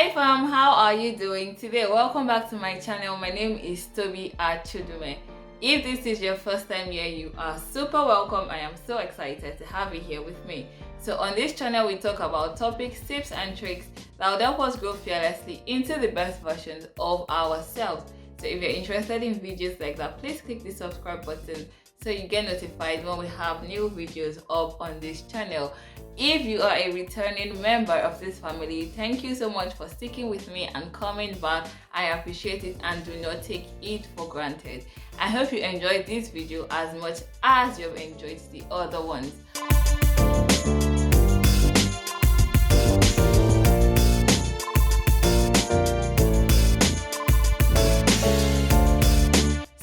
Hi fam, how are you doing today? Welcome back to my channel. My name is Tobi Achudume. If this is your first time here, you are super welcome. I am so excited to have you here with me. So on this channel, we talk about topics, tips and tricks that will help us grow fearlessly into the best versions of ourselves. So if you're interested in videos like that, please click the subscribe button so you get notified when we have new videos up on this channel. If you are a returning member of this family, thank you so much for sticking with me and coming back. I appreciate it and do not take it for granted. I hope you enjoyed this video as much as you've enjoyed the other ones.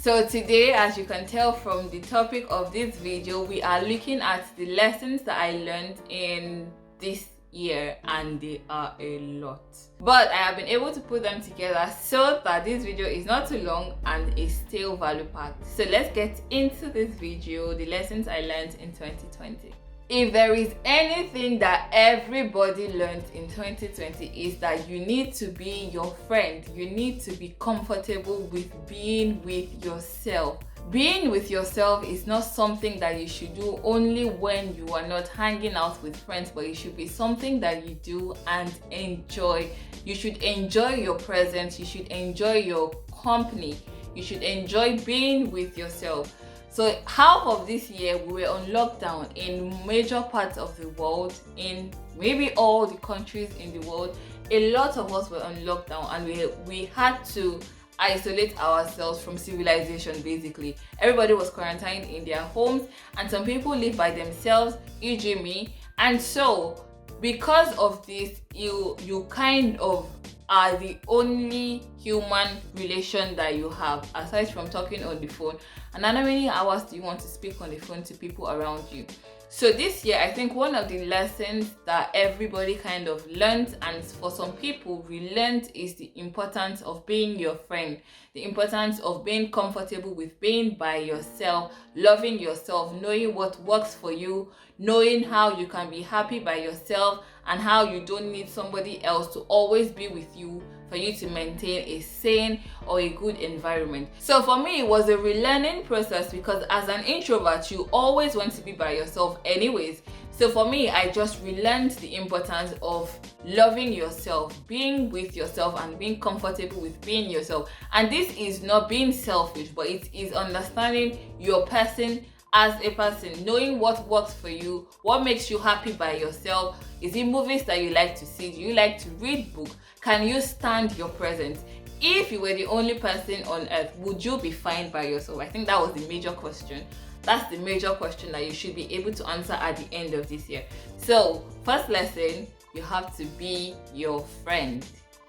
So today, as you can tell from the topic of this video, we are looking at the lessons that I learned in this year, and they are a lot. But I have been able to put them together so that this video is not too long and is still value packed. So let's get into this video, the lessons I learned in 2020. If there is anything that everybody learned in 2020 is that you need to be your friend. You need to be comfortable with being with yourself. Being with yourself is not something that you should do only when you are not hanging out with friends, but it should be something that you do and enjoy. You should enjoy your presence. You should enjoy your company. You should enjoy being with yourself. So half of this year we were on lockdown in major parts of the world, in maybe all the countries in the world. A lot of us were on lockdown and we had to isolate ourselves from civilization basically. Everybody was quarantined in their homes and some people live by themselves, e.g. me. And so because of this, you kind of are the only human relation that you have aside from talking on the phone. And how many hours do you want to speak on the phone to people around you? So this year, I think one of the lessons that everybody kind of learned, and for some people relearned, is the importance of being your friend, the importance of being comfortable with being by yourself, loving yourself, knowing what works for you, knowing how you can be happy by yourself and how you don't need somebody else to always be with you for you to maintain a sane or a good environment. So for me, it was a relearning process because as an introvert, you always want to be by yourself anyways. So for me, I just relearned the importance of loving yourself, being with yourself and being comfortable with being yourself. And this is not being selfish, but it is understanding your person as a person, knowing what works for you, what makes you happy by yourself. Is it movies that you like to see? Do you like to read books? Can you stand your presence? If you were the only person on earth, would you be fine by yourself? I think that was the major question. That's the major question that you should be able to answer at the end of this year. So first lesson, you have to be your friend.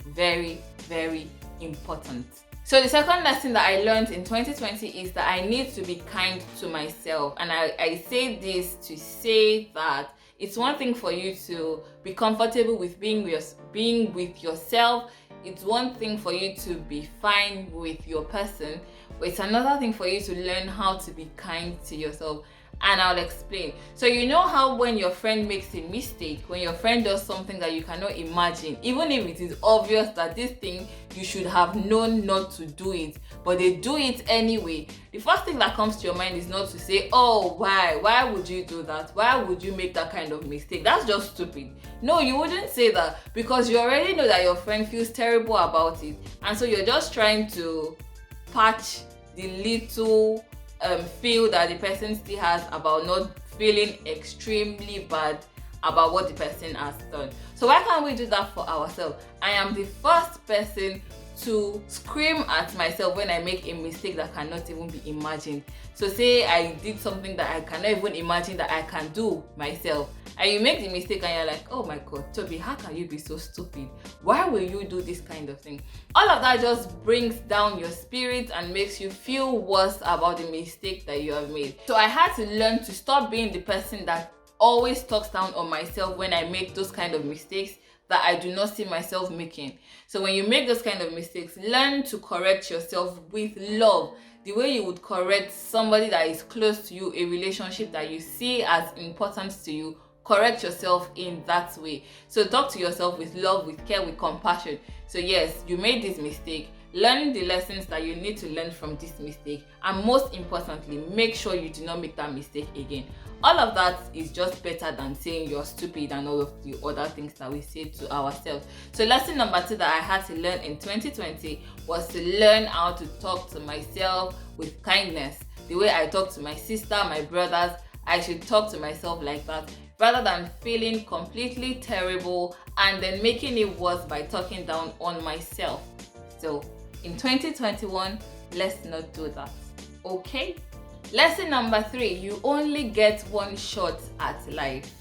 Very, very important. So the second lesson that I learned in 2020 is that I need to be kind to myself. And I say this to say that it's one thing for you to be comfortable with being with yourself. It's one thing for you to be fine with your person, but it's another thing for you to learn how to be kind to yourself. And I'll explain. So you know how when your friend makes a mistake, when your friend does something that you cannot imagine, even if it is obvious that this thing you should have known not to do it, but they do it anyway, the first thing that comes to your mind is not to say, oh, why would you do that? Why would you make that kind of mistake? That's just stupid. No, you wouldn't say that because you already know that your friend feels terrible about it, and so you're just trying to patch the little feel that the person still has about not feeling extremely bad about what the person has done. So why can't we do that for ourselves? I am the first person to scream at myself when I make a mistake that cannot even be imagined. So say I did something that I cannot even imagine that I can do myself, and you make the mistake and you're like, oh my god, Tobi, how can you be so stupid? Why will you do this kind of thing? All of that just brings down your spirit and makes you feel worse about the mistake that you have made. So I had to learn to stop being the person that always talks down on myself when I make those kind of mistakes that I do not see myself making. So when you make those kind of mistakes, learn to correct yourself with love. The way you would correct somebody that is close to you, a relationship that you see as important to you, correct yourself in that way. So talk to yourself with love, with care, with compassion. So yes, you made this mistake. Learn the lessons that you need to learn from this mistake, and most importantly, make sure you do not make that mistake again. All of that is just better than saying you're stupid and all of the other things that we say to ourselves. So lesson number 2 that I had to learn in 2020 was to learn how to talk to myself with kindness. The way I talk to my sister, my brothers, I should talk to myself like that, rather than feeling completely terrible and then making it worse by talking down on myself. So in 2021, let's not do that, okay? Lesson number 3, you only get one shot at life.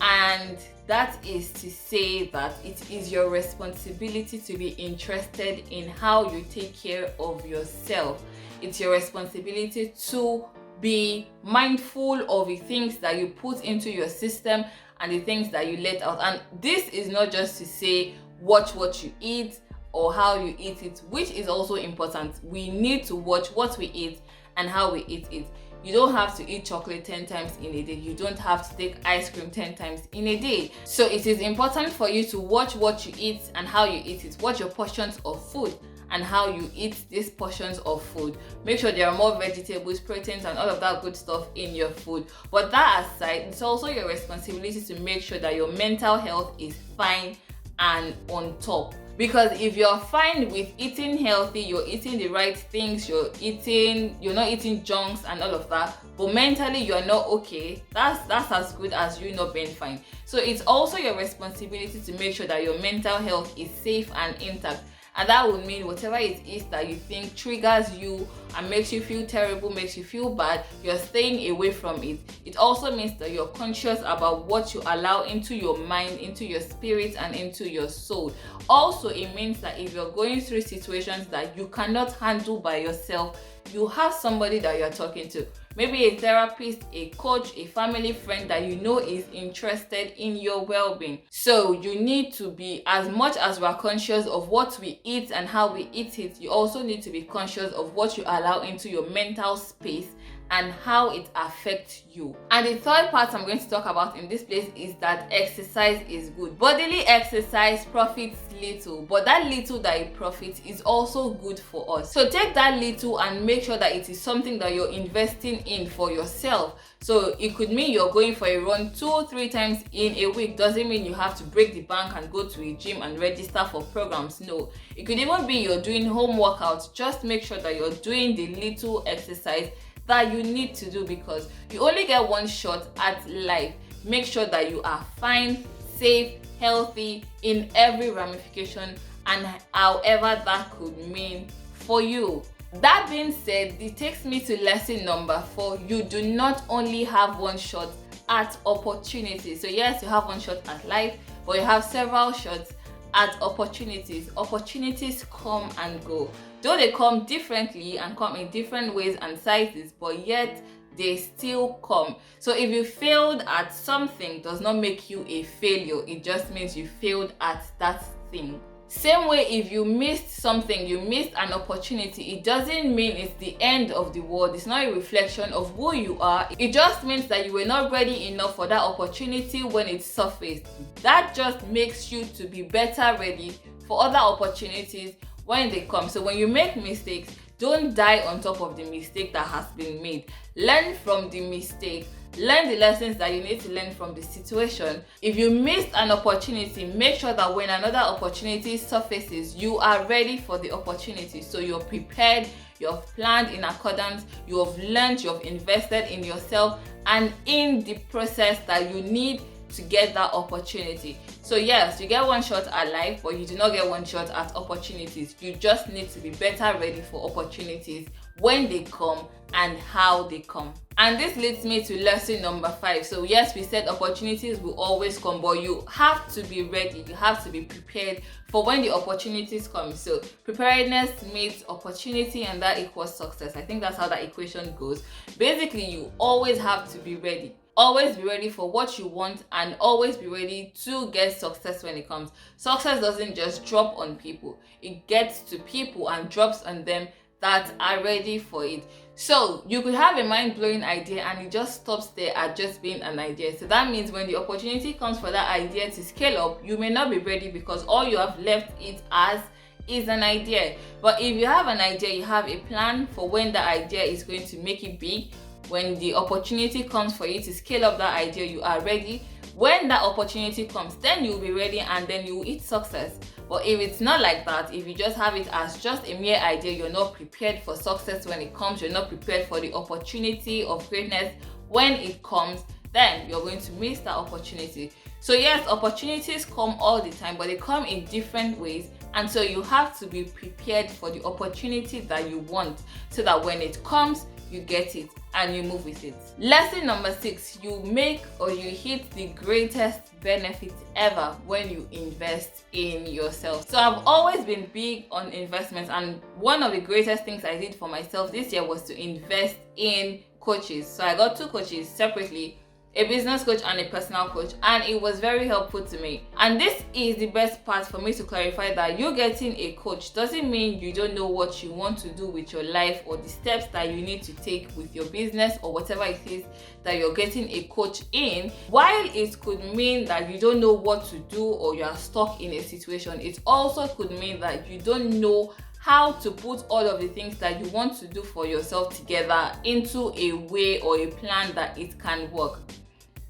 And that is to say that it is your responsibility to be interested in how you take care of yourself. It's your responsibility to be mindful of the things that you put into your system and the things that you let out. And this is not just to say watch what you eat or how you eat it, which is also important. We need to watch what we eat and how we eat it. You don't have to eat chocolate 10 times in a day. You don't have to take ice cream 10 times in a day. So it is important for you to watch what you eat and how you eat it. Watch your portions of food and how you eat these portions of food. Make sure there are more vegetables, proteins, and all of that good stuff in your food. But that aside, it's also your responsibility to make sure that your mental health is fine and on top. Because if you're fine with eating healthy, you're eating the right things, you're not eating junks and all of that, but mentally you're not okay, that's as good as you not being fine. So it's also your responsibility to make sure that your mental health is safe and intact. And that would mean whatever it is that you think triggers you and makes you feel terrible, makes you feel bad, you're staying away from it. It also means that you're conscious about what you allow into your mind, into your spirit, and into your soul. Also, it means that if you're going through situations that you cannot handle by yourself, you have somebody that you're talking to. Maybe a therapist, a coach, a family friend that you know is interested in your well-being. So you need to be, as much as we're conscious of what we eat and how we eat it, you also need to be conscious of what you allow into your mental space and how it affects you. And the third part I'm going to talk about in this place is that exercise is good. Bodily exercise profits little, but that little that it profits is also good for us. So take that little and make sure that it is something that you're investing in for yourself. So it could mean you're going for a run 2-3 times in a week. Doesn't mean you have to break the bank and go to a gym and register for programs. No, it could even be you're doing home workouts. Just make sure that you're doing the little exercise that you need to do, because you only get one shot at life. Make sure that you are fine, safe, healthy in every ramification and however that could mean for you. That being said, it takes me to lesson number 4. You do not only have one shot at opportunity. So yes, you have one shot at life, but you have several shots at opportunities. Opportunities come and go. Though they come differently and come in different ways and sizes, but yet they still come. So if you failed at something, does not make you a failure. It just means you failed at that thing. Same way, if you missed something, you missed an opportunity, it doesn't mean it's the end of the world. It's not a reflection of who you are. It just means that you were not ready enough for that opportunity when it surfaced. That just makes you to be better ready for other opportunities when they come. So when you make mistakes, don't die on top of the mistake that has been made. Learn from the mistake. Learn the lessons that you need to learn from the situation. If you missed an opportunity, make sure that when another opportunity surfaces, you are ready for the opportunity. So you're prepared, you've planned in accordance, you have learned, you have invested in yourself and in the process that you need to get that opportunity. So yes, you get one shot at life, but you do not get one shot at opportunities. You just need to be better ready for opportunities when they come and how they come. And this leads me to lesson number 5. So yes, we said opportunities will always come, but you have to be ready. You have to be prepared for when the opportunities come. So preparedness meets opportunity and that equals success. I think that's how that equation goes. Basically, you always have to be ready. Always be ready for what you want and always be ready to get success when it comes. Success doesn't just drop on people. It gets to people and drops on them that are ready for it. So you could have a mind-blowing idea and it just stops there at just being an idea. So that means when the opportunity comes for that idea to scale up, you may not be ready because all you have left it as is an idea. But if you have an idea, you have a plan for when the idea is going to make it big. When the opportunity comes for you to scale up that idea, you are ready. When that opportunity comes, then you'll be ready and then you will eat success. But if it's not like that, if you just have it as just a mere idea, you're not prepared for success when it comes, you're not prepared for the opportunity of greatness when it comes, then you're going to miss that opportunity. So yes, opportunities come all the time, but they come in different ways. And so you have to be prepared for the opportunity that you want so that when it comes, you get it and you move with it. Lesson number 6, you make or you hit the greatest benefit ever when you invest in yourself. So I've always been big on investments, and one of the greatest things I did for myself this year was to invest in coaches. So I got 2 coaches separately, a business coach and a personal coach, and it was very helpful to me. And this is the best part for me to clarify, that you getting a coach doesn't mean you don't know what you want to do with your life or the steps that you need to take with your business or whatever it is that you're getting a coach in. While it could mean that you don't know what to do or you are stuck in a situation, it also could mean that you don't know how to put all of the things that you want to do for yourself together into a way or a plan that it can work.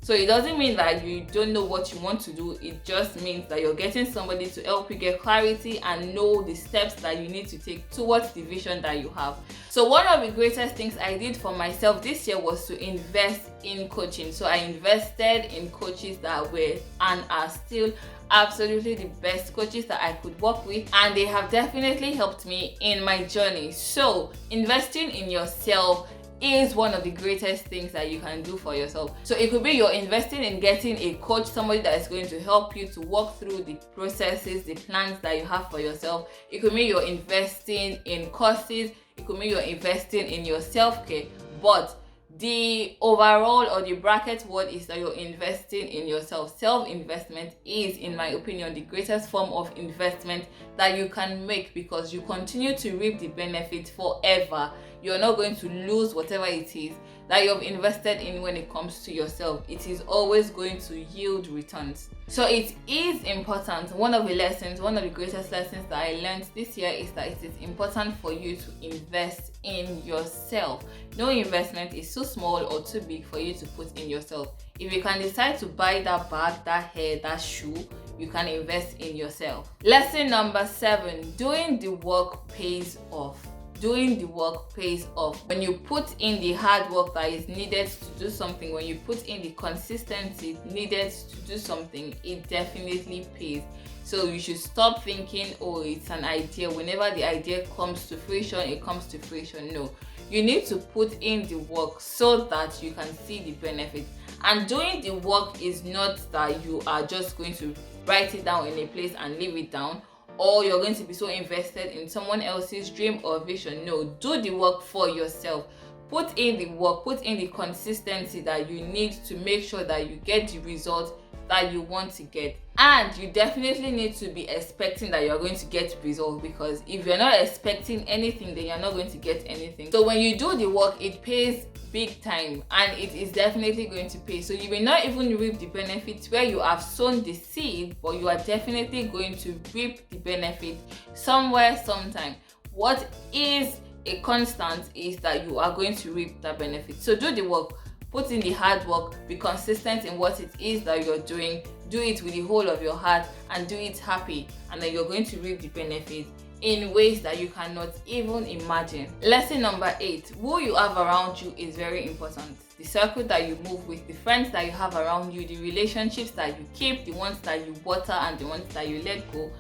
So it doesn't mean that you don't know what you want to do, it just means that you're getting somebody to help you get clarity and know the steps that you need to take towards the vision that you have. So one of the greatest things I did for myself this year was to invest in coaching. So I invested in coaches that were and are still absolutely the best coaches that I could work with, and they have definitely helped me in my journey. So investing in yourself is one of the greatest things that you can do for yourself. So it could be you're investing in getting a coach, somebody that is going to help you to walk through the processes, the plans that you have for yourself. It could mean you're investing in courses. It could mean you're investing in your self-care. But the overall or the bracket word is that you're investing in yourself. Self-investment is, in my opinion, the greatest form of investment that you can make, because you continue to reap the benefit forever. You're not going to lose whatever it is that you've invested in when it comes to yourself. It is always going to yield returns. So it is important. One of the greatest lessons that I learned this year is that it is important for you to invest in yourself. No investment is too small or too big for you to put in yourself. If you can decide to buy that bag, that hair, that shoe, you can invest in yourself. Lesson number 7, doing the work pays off. Doing the work pays off. When you put in the hard work that is needed to do something, when you put in the consistency needed to do something, it definitely pays. So you should stop thinking, oh, it's an idea. Whenever the idea comes to fruition, it comes to fruition. No, you need to put in the work so that you can see the benefit. And doing the work is not that you are just going to write it down in a place and leave it down, or you're going to be so invested in someone else's dream or vision. No, do the work for yourself. Put in the work, put in the consistency that you need to make sure that you get the results that you want to get. And you definitely need to be expecting that you're going to get results, because if you're not expecting anything, then you're not going to get anything. So when you do the work, it pays big time, and it is definitely going to pay. So you may not even reap the benefits where you have sown the seed, but you are definitely going to reap the benefit somewhere, sometime. What is a constant is that you are going to reap that benefit. So do the work, put in the hard work, be consistent in what it is that you're doing, do it with the whole of your heart, and do it happy, and then you're going to reap the benefit in ways that you cannot even imagine. Lesson number 8, who you have around you is very important. The circle that you move with, the friends that you have around you, the relationships that you keep, the ones that you water and the ones that you let go,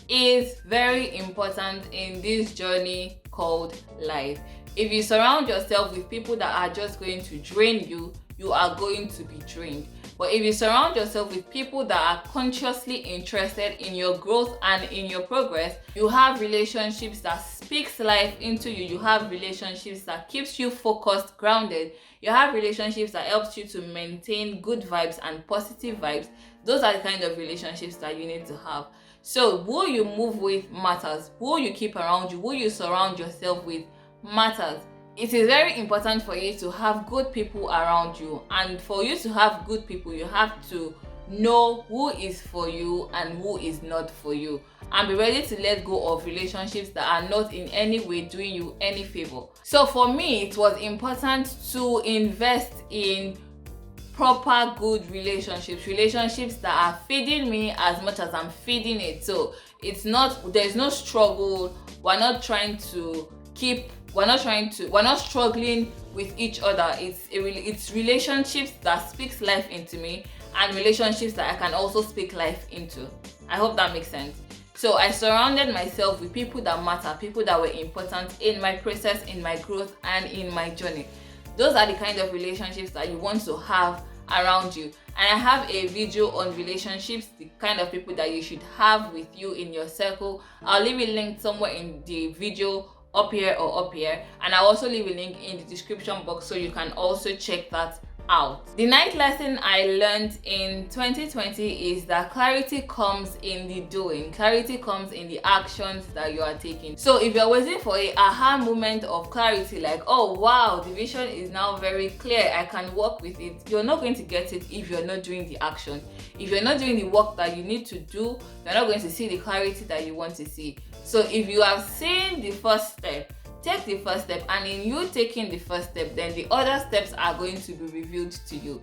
is very important in this journey called life. If you surround yourself with people that are just going to drain you, you are going to be drained. But if you surround yourself with people that are consciously interested in your growth and in your progress, you have relationships that speaks life into you. You have relationships that keeps you focused, grounded. You have relationships that helps you to maintain good vibes and positive vibes. Those are the kind of relationships that you need to have. So who you move with matters. Who you keep around you, who you surround yourself with matters. It is very important for you to have good people around you, and for you to have good people, you have to know who is for you and who is not for you, and be ready to let go of relationships that are not in any way doing you any favor. So for me, it was important to invest in proper good relationships that are feeding me as much as I'm feeding it. So there's no struggle. We're not struggling with each other. It's relationships that speaks life into me, and relationships that I can also speak life into. I hope that makes sense. So I surrounded myself with people that matter, people that were important in my process, in my growth, and in my journey. Those are the kind of relationships that you want to have around you. And I have a video on relationships, the kind of people that you should have with you in your circle. I'll leave a link somewhere in the video, up here or up here, and I'll also leave a link in the description box so you can also check that out. The ninth lesson I learned in 2020 is that clarity comes in the doing. Clarity comes in the actions that you are taking. So if you're waiting for a aha moment of clarity, like, oh wow, the vision is now very clear, I can work with it, you're not going to get it if you're not doing the action. If you're not doing the work that you need to do, you're not going to see the clarity that you want to see. So if you have seen the first step, take the first step, and in you taking the first step, then the other steps are going to be revealed to you.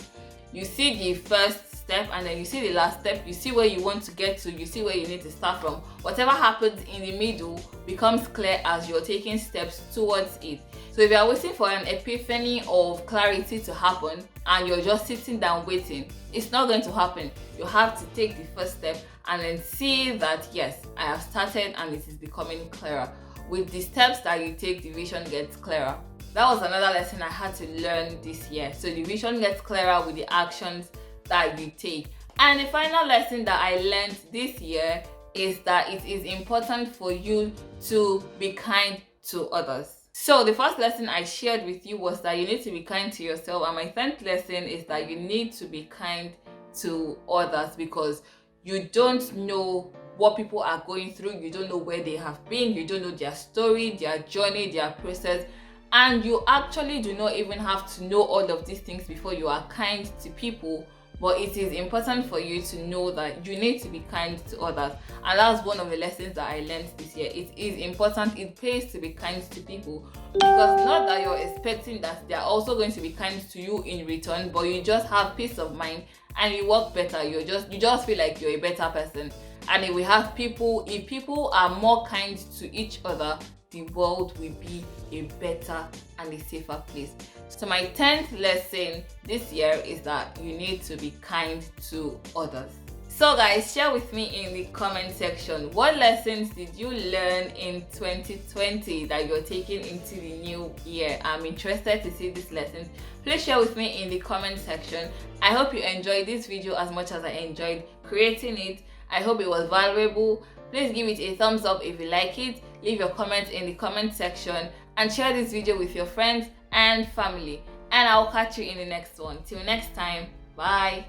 You see the first step, and then you see the last step, you see where you want to get to, you see where you need to start from. Whatever happens in the middle becomes clear as you're taking steps towards it. So if you are waiting for an epiphany of clarity to happen and you're just sitting down waiting, it's not going to happen. You have to take the first step and then see that yes, I have started and it is becoming clearer. With the steps that you take, the vision gets clearer. That was another lesson I had to learn this year. So the vision gets clearer with the actions that you take. And the final lesson that I learned this year is that it is important for you to be kind to others. So the first lesson I shared with you was that you need to be kind to yourself, and my 10th lesson is that you need to be kind to others, because you don't know what people are going through, you don't know where they have been, you don't know their story, their journey, their process, and you actually do not even have to know all of these things before you are kind to people. But it is important for you to know that you need to be kind to others, and that's one of the lessons that I learned this year. It is important, it pays to be kind to people, because not that you're expecting that they're also going to be kind to you in return, but you just have peace of mind and you work better. You just feel like you're a better person. And if people are more kind to each other, the world will be a better and a safer place. So my 10th lesson this year is that you need to be kind to others. So guys, share with me in the comment section, what lessons did you learn in 2020 that you're taking into the new year? I'm interested to see these lessons. Please share with me in the comment section. I hope you enjoyed this video as much as I enjoyed creating it. I hope it was valuable. Please give it a thumbs up if you like it. Leave your comments in the comment section and share this video with your friends and family. And I'll catch you in the next one. Till next time, bye.